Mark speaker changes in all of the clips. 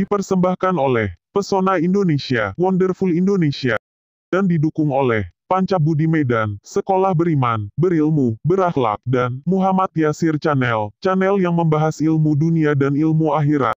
Speaker 1: Dipersembahkan oleh Pesona Indonesia, Wonderful Indonesia, dan didukung oleh Panca Budi Medan, Sekolah Beriman, Berilmu, Berakhlak, dan Muhammad Yasir Channel, channel yang membahas ilmu dunia dan ilmu akhirat.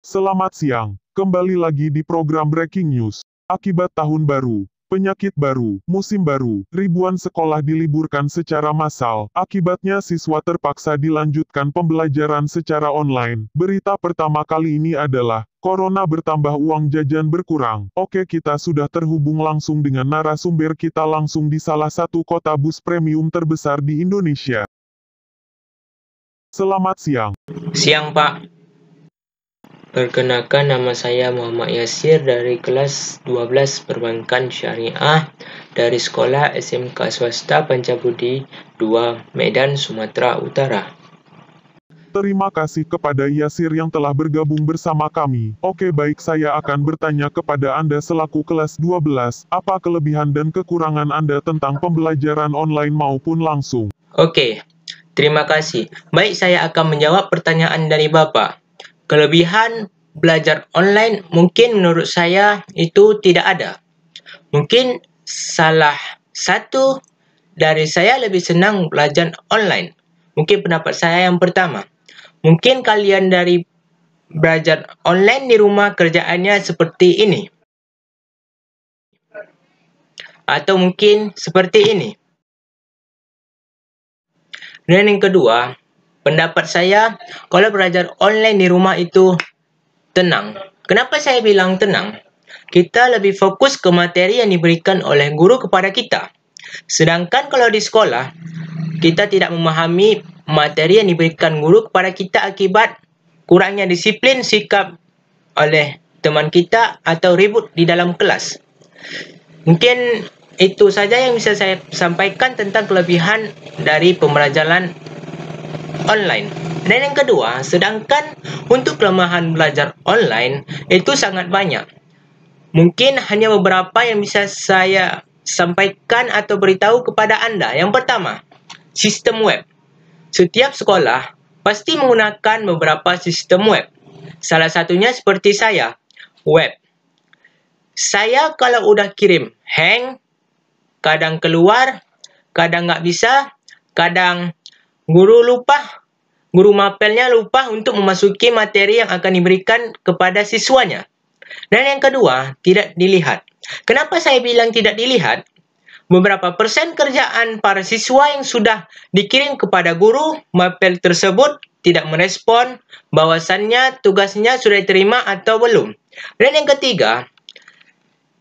Speaker 1: Selamat siang, kembali lagi di program Breaking News. Akibat tahun baru, penyakit baru, musim baru, ribuan sekolah diliburkan secara massal, akibatnya siswa terpaksa dilanjutkan pembelajaran secara online. Berita pertama kali ini adalah, Corona bertambah uang jajan berkurang. Oke, kita sudah terhubung langsung dengan narasumber kita langsung di salah satu kota bus premium terbesar di Indonesia. Selamat siang.
Speaker 2: Siang, Pak. Perkenalkan, nama saya Muhammad Yasir dari kelas 12 Perbankan Syariah dari Sekolah SMK Swasta Panca Budi 2, Medan, Sumatera Utara.
Speaker 1: Terima kasih kepada Yasir yang telah bergabung bersama kami. Oke, baik, saya akan bertanya kepada Anda selaku kelas 12, apa kelebihan dan kekurangan Anda tentang pembelajaran online maupun langsung?
Speaker 2: Oke, terima kasih. Baik, saya akan menjawab pertanyaan dari Bapak. Kelebihan belajar online mungkin menurut saya itu tidak ada. Mungkin salah satu dari saya lebih senang belajar online. Mungkin pendapat saya yang pertama. Mungkin kalian dari belajar online di rumah kerjaannya seperti ini. Atau mungkin seperti ini. Dan yang kedua, pendapat saya kalau belajar online di rumah itu tenang. Kenapa saya bilang tenang? Kita lebih fokus ke materi yang diberikan oleh guru kepada kita. Sedangkan kalau di sekolah, kita tidak memahami materi yang diberikan guru kepada kita akibat kurangnya disiplin sikap oleh teman kita atau ribut di dalam kelas. Mungkin itu saja yang bisa saya sampaikan tentang kelebihan dari pembelajaran online. Dan yang kedua, sedangkan untuk kelemahan belajar online itu sangat banyak. Mungkin hanya beberapa yang bisa saya sampaikan atau beritahu kepada Anda. Yang pertama, sistem web. Setiap sekolah pasti menggunakan beberapa sistem web. Salah satunya seperti saya, web. Saya kalau udah kirim, hang, kadang keluar, kadang nggak bisa, kadang guru mapelnya lupa untuk memasuki materi yang akan diberikan kepada siswanya. Dan yang kedua, tidak dilihat. Kenapa saya bilang tidak dilihat? Beberapa persen kerjaan para siswa yang sudah dikirim kepada guru mapel tersebut tidak merespon bahwasannya tugasnya sudah diterima atau belum. Dan yang ketiga,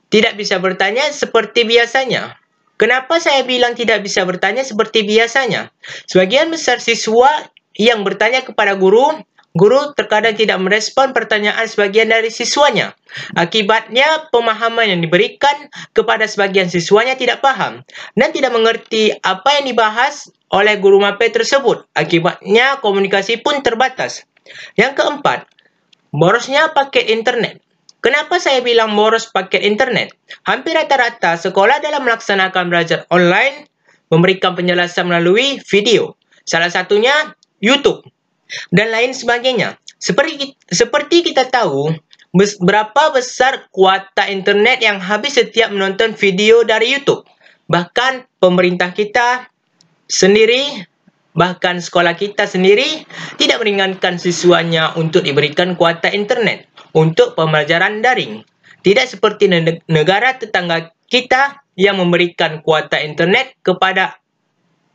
Speaker 2: tidak bisa bertanya seperti biasanya. Kenapa saya bilang tidak bisa bertanya seperti biasanya? Sebagian besar siswa yang bertanya kepada guru terkadang tidak merespon pertanyaan sebagian dari siswanya. Akibatnya, pemahaman yang diberikan kepada sebagian siswanya tidak paham dan tidak mengerti apa yang dibahas oleh guru mapel tersebut. Akibatnya, komunikasi pun terbatas. Yang keempat, borosnya paket internet. Kenapa saya bilang boros paket internet? Hampir rata-rata sekolah dalam melaksanakan belajar online memberikan penjelasan melalui video. Salah satunya YouTube dan lain sebagainya. Seperti kita tahu, berapa besar kuota internet yang habis setiap menonton video dari YouTube. Bahkan pemerintah kita sendiri, bahkan sekolah kita sendiri tidak meringankan siswanya untuk diberikan kuota internet untuk pembelajaran daring. Tidak seperti negara tetangga kita yang memberikan kuota internet kepada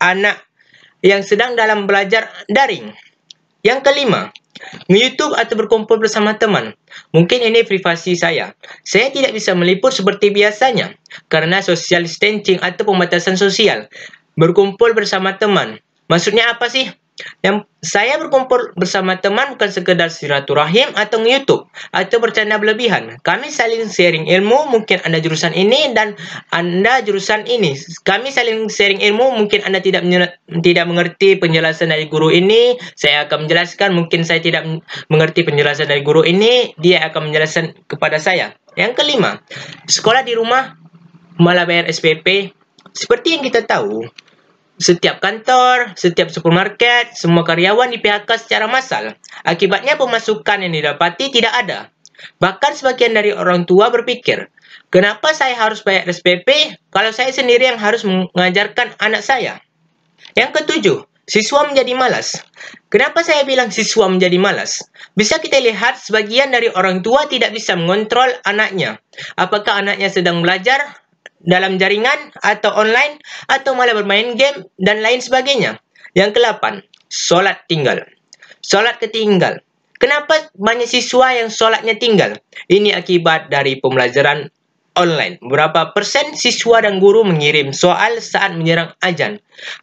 Speaker 2: anak yang sedang dalam belajar daring. Yang kelima, YouTube atau berkumpul bersama teman. Mungkin ini privasi saya. Saya tidak bisa meliput seperti biasanya karena social distancing atau pembatasan sosial. Berkumpul bersama teman. Maksudnya apa sih? Yang saya berkumpul bersama teman bukan sekedar silaturahim atau nge-YouTube atau bercanda berlebihan. Kami saling sharing ilmu, mungkin Anda jurusan ini dan Anda jurusan ini. Kami saling sharing ilmu, mungkin Anda tidak mengerti penjelasan dari guru ini, saya akan menjelaskan, mungkin saya tidak mengerti penjelasan dari guru ini, dia akan menjelaskan kepada saya. Yang kelima, sekolah di rumah malah bayar SPP. Seperti yang kita tahu, setiap kantor, setiap supermarket, semua karyawan di PHK secara massal. Akibatnya pemasukan yang didapati tidak ada. Bahkan sebagian dari orang tua berpikir, kenapa saya harus bayar SPP kalau saya sendiri yang harus mengajarkan anak saya? Yang ketujuh, siswa menjadi malas. Kenapa saya bilang siswa menjadi malas? Bisa kita lihat sebagian dari orang tua tidak bisa mengontrol anaknya. Apakah anaknya sedang belajar dalam jaringan atau online atau malah bermain game dan lain sebagainya. Yang ke-8, solat tinggal. Solat ketinggal. Kenapa banyak siswa yang solatnya tinggal? Ini akibat dari pembelajaran online. Berapa persen siswa dan guru mengirim soal saat menyerang azan.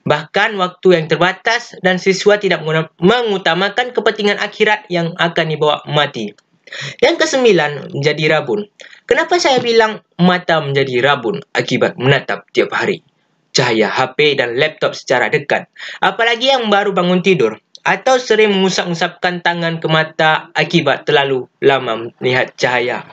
Speaker 2: Bahkan waktu yang terbatas dan siswa tidak mengutamakan kepentingan akhirat yang akan dibawa mati. Yang ke-9, menjadi rabun. Kenapa saya bilang mata menjadi rabun akibat menatap tiap hari cahaya HP dan laptop secara dekat? Apalagi yang baru bangun tidur atau sering mengusap-usapkan tangan ke mata akibat terlalu lama melihat cahaya.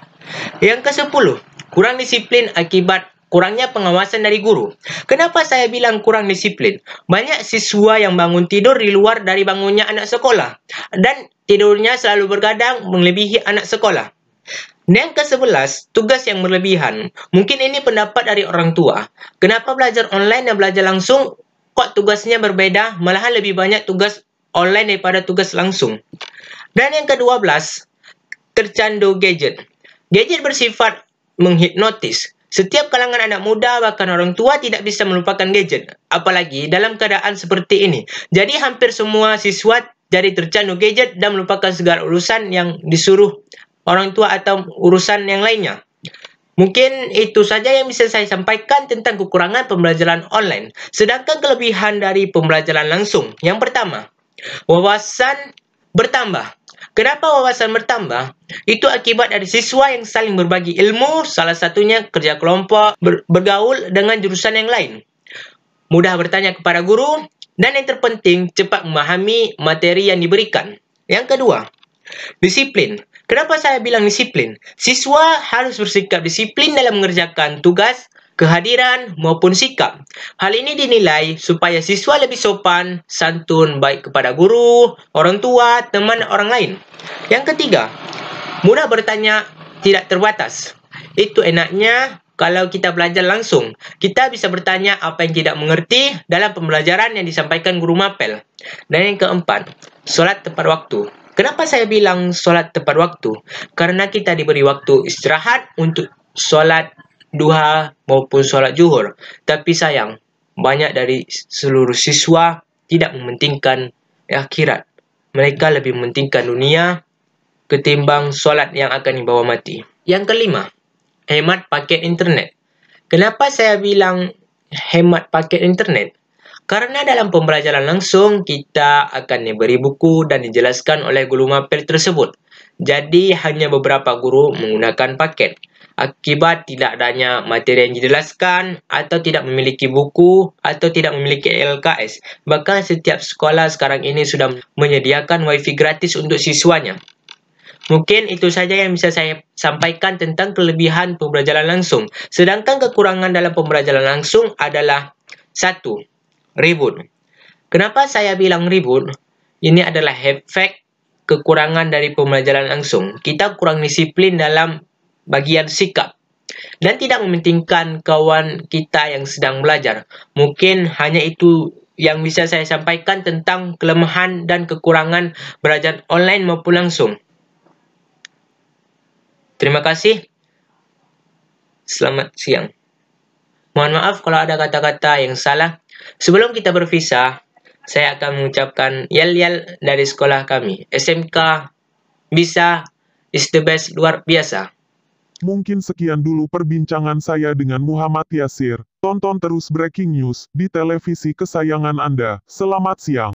Speaker 2: Yang ke-10, kurang disiplin akibat kurangnya pengawasan dari guru. Kenapa saya bilang kurang disiplin? Banyak siswa yang bangun tidur di luar dari bangunnya anak sekolah. Dan tidurnya selalu bergadang melebihi anak sekolah. Dan yang ke-11, tugas yang berlebihan. Mungkin ini pendapat dari orang tua. Kenapa belajar online dan belajar langsung kok tugasnya berbeda? Malahan lebih banyak tugas online daripada tugas langsung. Dan yang ke-12, tercandu gadget. Gadget bersifat menghipnotis. Setiap kalangan anak muda bahkan orang tua tidak bisa melupakan gadget. Apalagi dalam keadaan seperti ini. Jadi hampir semua siswa jadi tercandu gadget dan melupakan segala urusan yang disuruh orang tua atau urusan yang lainnya. Mungkin itu saja yang bisa saya sampaikan tentang kekurangan pembelajaran online. Sedangkan kelebihan dari pembelajaran langsung. Yang pertama, wawasan bertambah. Kenapa wawasan bertambah? Itu akibat dari siswa yang saling berbagi ilmu, salah satunya kerja kelompok, bergaul dengan jurusan yang lain. Mudah bertanya kepada guru, dan yang terpenting, cepat memahami materi yang diberikan. Yang kedua, disiplin. Kenapa saya bilang disiplin? Siswa harus bersikap disiplin dalam mengerjakan tugas, kehadiran maupun sikap. Hal ini dinilai supaya siswa lebih sopan, santun, baik kepada guru, orang tua, teman, orang lain. Yang ketiga, mudah bertanya, tidak terbatas. Itu enaknya kalau kita belajar langsung. Kita bisa bertanya apa yang tidak mengerti dalam pembelajaran yang disampaikan guru mapel. Dan yang keempat, solat tepat waktu. Kenapa saya bilang solat tepat waktu? Karena kita diberi waktu istirahat untuk solat duha maupun solat zuhur. Tapi sayang, banyak dari seluruh siswa tidak mementingkan akhirat. Mereka lebih mementingkan dunia ketimbang solat yang akan dibawa mati. Yang kelima, hemat paket internet. Kenapa saya bilang hemat paket internet? Karena dalam pembelajaran langsung, kita akan diberi buku dan dijelaskan oleh guru mapel tersebut. Jadi, hanya beberapa guru menggunakan paket. Akibat tidak adanya materi yang dijelaskan, atau tidak memiliki buku, atau tidak memiliki LKS. Bahkan setiap sekolah sekarang ini sudah menyediakan wifi gratis untuk siswanya. Mungkin itu saja yang bisa saya sampaikan tentang kelebihan pembelajaran langsung. Sedangkan kekurangan dalam pembelajaran langsung adalah 1. Ribut. Kenapa saya bilang ribut? Ini adalah efek kekurangan dari pembelajaran langsung. Kita kurang disiplin dalam bagian sikap dan tidak mementingkan kawan kita yang sedang belajar. Mungkin hanya itu yang bisa saya sampaikan tentang kelemahan dan kekurangan belajar online maupun langsung. Terima kasih. Selamat siang. Mohon maaf kalau ada kata-kata yang salah. Sebelum kita berpisah, saya akan mengucapkan yel-yel dari sekolah kami. SMK Bisa is the best, luar biasa.
Speaker 1: Mungkin sekian dulu perbincangan saya dengan Muhammad Yasir. Tonton terus breaking news di televisi kesayangan Anda. Selamat siang.